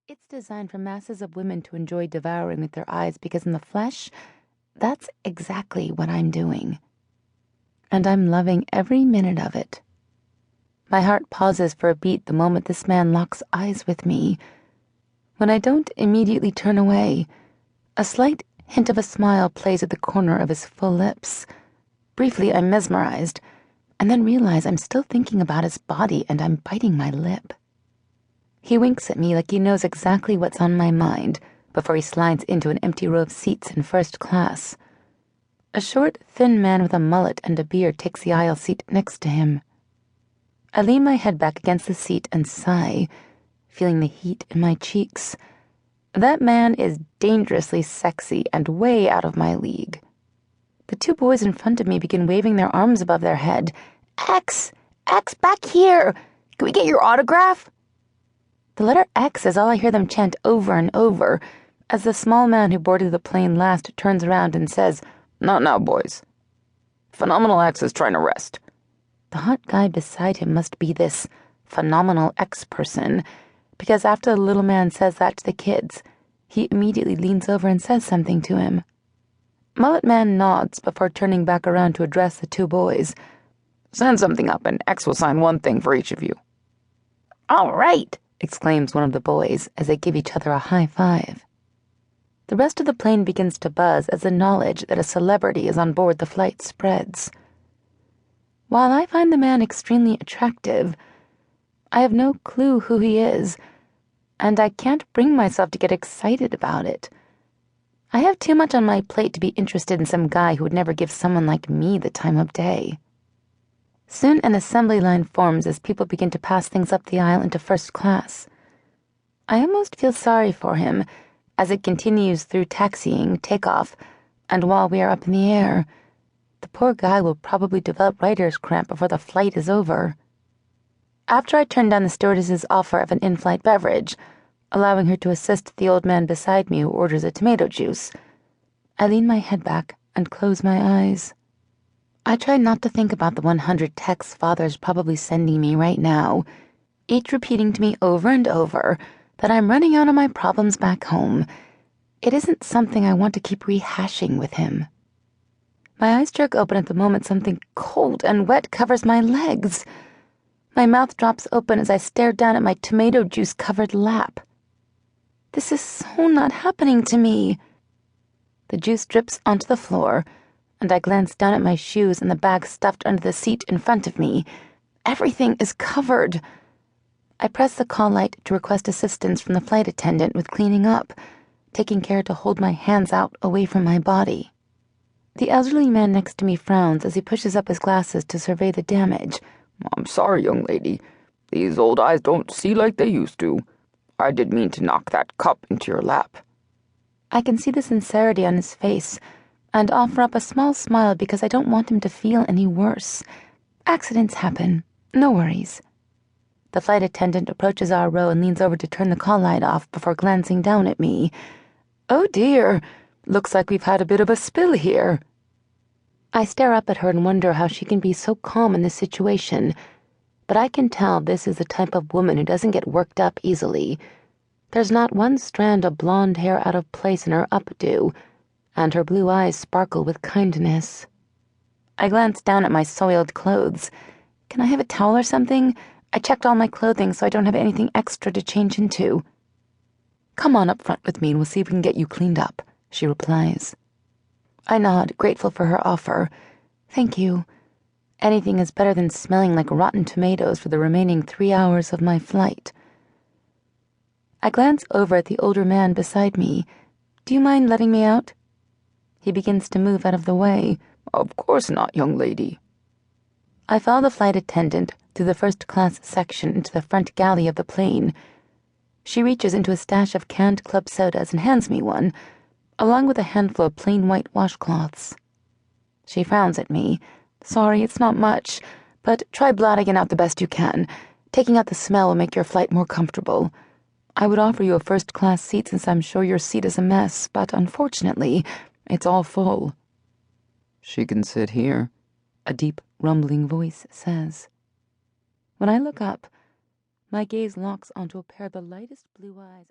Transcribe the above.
It's designed for masses of women to enjoy devouring with their eyes because in the flesh, that's exactly what I'm doing. And I'm loving every minute of it. My heart pauses for a beat the moment this man locks eyes with me. When I don't immediately turn away, a slight hint of a smile plays at the corner of his full lips. Briefly, I'm mesmerized, and then realize I'm still thinking about his body and I'm biting my lip. He winks at me like he knows exactly what's on my mind before he slides into an empty row of seats in first class. A short, thin man with a mullet and a beard takes the aisle seat next to him. I lean my head back against the seat and sigh, feeling the heat in my cheeks. That man is dangerously sexy and way out of my league. The two boys in front of me begin waving their arms above their head. X, back here! Can we get your autograph? The letter X is all I hear them chant over and over, as the small man who boarded the plane last turns around and says, "Not now, boys. Phenomenal X is trying to rest." The hot guy beside him must be this phenomenal X person, because after the little man says that to the kids, he immediately leans over and says something to him. Mullet Man nods before turning back around to address the two boys. "Send something up and X will sign one thing for each of you." "All right," exclaims one of the boys as they give each other a high five. The rest of the plane begins to buzz as the knowledge that a celebrity is on board the flight spreads. While I find the man extremely attractive, I have no clue who he is, and I can't bring myself to get excited about it. I have too much on my plate to be interested in some guy who would never give someone like me the time of day. Soon an assembly line forms as people begin to pass things up the aisle into first class. I almost feel sorry for him as it continues through taxiing, takeoff, and while we are up in the air. The poor guy will probably develop writer's cramp before the flight is over. After I turn down the stewardess's offer of an in-flight beverage, allowing her to assist the old man beside me who orders a tomato juice, I lean my head back and close my eyes. I try not to think about the 100 texts Father's probably sending me right now, each repeating to me over and over that I'm running out of my problems back home. It isn't something I want to keep rehashing with him. My eyes jerk open at the moment something cold and wet covers my legs. My mouth drops open as I stare down at my tomato juice-covered lap. This is so not happening to me. The juice drips onto the floor, and I glance down at my shoes and the bag stuffed under the seat in front of me. Everything is covered. I press the call light to request assistance from the flight attendant with cleaning up, taking care to hold my hands out away from my body. The elderly man next to me frowns as he pushes up his glasses to survey the damage. "I'm sorry, young lady. These old eyes don't see like they used to. I did mean to knock that cup into your lap." I can see the sincerity on his face and offer up a small smile because I don't want him to feel any worse. Accidents happen. No worries. The flight attendant approaches our row and leans over to turn the call light off before glancing down at me. "Oh dear, looks like we've had a bit of a spill here." I stare up at her and wonder how she can be so calm in this situation, but I can tell this is the type of woman who doesn't get worked up easily. There's not one strand of blonde hair out of place in her updo, and her blue eyes sparkle with kindness. I glance down at my soiled clothes. Can I have a towel or something? I checked all my clothing so I don't have anything extra to change into. "Come on up front with me and we'll see if we can get you cleaned up," she replies. I nod, grateful for her offer. Thank you. Anything is better than smelling like rotten tomatoes for the remaining 3 hours of my flight. I glance over at the older man beside me. "Do you mind letting me out?" He begins to move out of the way. "Of course not, young lady." I follow the flight attendant through the first-class section into the front galley of the plane. She reaches into a stash of canned club sodas and hands me one, along with a handful of plain white washcloths. She frowns at me. "Sorry, it's not much, but try blotting it out the best you can. Taking out the smell will make your flight more comfortable. I would offer you a first-class seat since I'm sure your seat is a mess, but unfortunately, it's all full." "She can sit here," a deep, rumbling voice says. When I look up, my gaze locks onto a pair of the lightest blue eyes